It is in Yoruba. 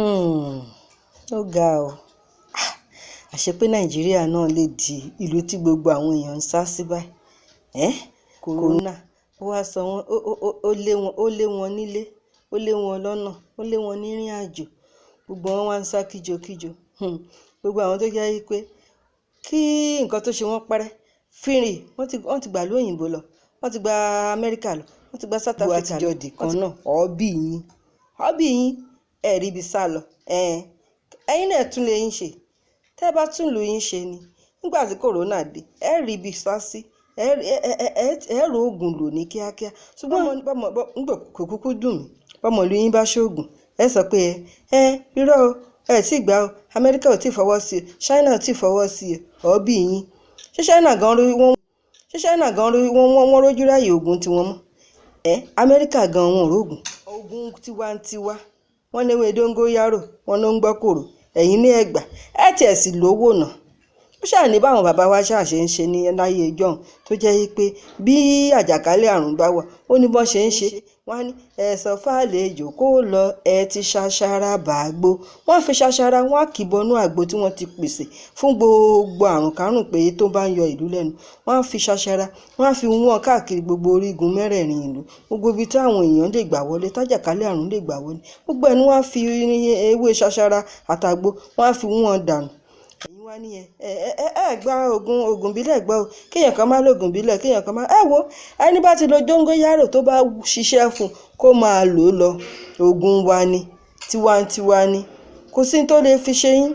Ó ga ọ́, àṣé pé Nàìjíríà náà lè di ìlú tí gbogbo àwọn èèyàn ń sá sí báyìí. Kòrónà ó wá sọ wọ́n, ó lé wọn nílé, ó lé wọn lọ́nà, ó lé wọn nírìn àjò, gbogbo wọn wá ń sá kíjokíjo. Gbogbo àwọn tó jẹ́ pé kí nǹkan tó ṣe wọ́n pẹ́rẹ́ fìrì wọ́n ti gbà lóyìnbó lọ, wọ́n ti gba Amẹ́ríkà lọ, wọ́n ti gba South Africa lọ. Àtijọ́ dì kan náà ọ́bì yín ẹ̀rí ibi sá lọ. Ẹ̀yin náà tún lè yín ṣe, tẹ́ bá tún lù yín ṣe ni nígbà tí kòrónà dé ẹ rí ibi sá sí, ẹ rò oògùn lò ní kíákíá. Ṣùgbọ́n nígbà kò kúkú dùn mí bọ́mọ ìlú yín bá ṣoògùn ẹ sọ pé irọ́ o, ẹ tí gbà o, Amẹ́ríkà ò tí fọwọ́ sí o, China ò tí fọwọ́ sí o, ọ́bì yín. Ṣé China gan wọ́n rójú ráyè oògùn tiwọn mọ́? Amẹ́ríkà gan wọn ò rógùn. Oògùn tiwantiwa wọ́n léwé dóngóyárò wọ́n ló ń gbọ́ kòrò, ẹ̀yin ní ẹ̀gbà ẹ tiẹ̀ sì lówó náà. Ó ṣáà ní báwọn bàbá wa ṣáà ṣe ń ṣe ní láyé ìjọ́un tó jẹ́ pé bí àjàkálẹ̀ àrùn bá wà ó ní bọ́n ṣe ń ṣe. Wọ́n á ní ẹ̀sọ́ fàlejò kó lọ ẹ ti ṣaṣara bàgbó, wọ́n á fi ṣaṣara wọ́n á kì bọnú àgbo tí wọ́n ti pèsè fún gbogbo àrùn kárùn pé tó bá ń yọ ìlú lẹ́nu. Wọ́n á fi ṣaṣara wọ́n á fi wọ́n káàkiri gbogbo orígun mẹ́rẹ̀ẹ̀rin ìlú, gbogbo ibi tí àwọn èèyàn lè gbà wọlé tájàkálẹ̀ àrùn lè gbà wọlé, gbogbo ẹnu wọ́n á fi ewé ṣaṣara àtàgbo wọ́n á fi wọ́n dànù. Ẹ̀yin wá ní gba oògùn bílẹ̀ gbọ́ o, kéèyàn kan má lògùn bílẹ̀, kéèyàn kan má wo ẹni bá ti lo dóngóyárò tó bá ṣiṣẹ́ fún kó máa lò ó lọ. Oògùn wa ni, tiwantiwa ni, kò sí tó lè fi ṣe yín.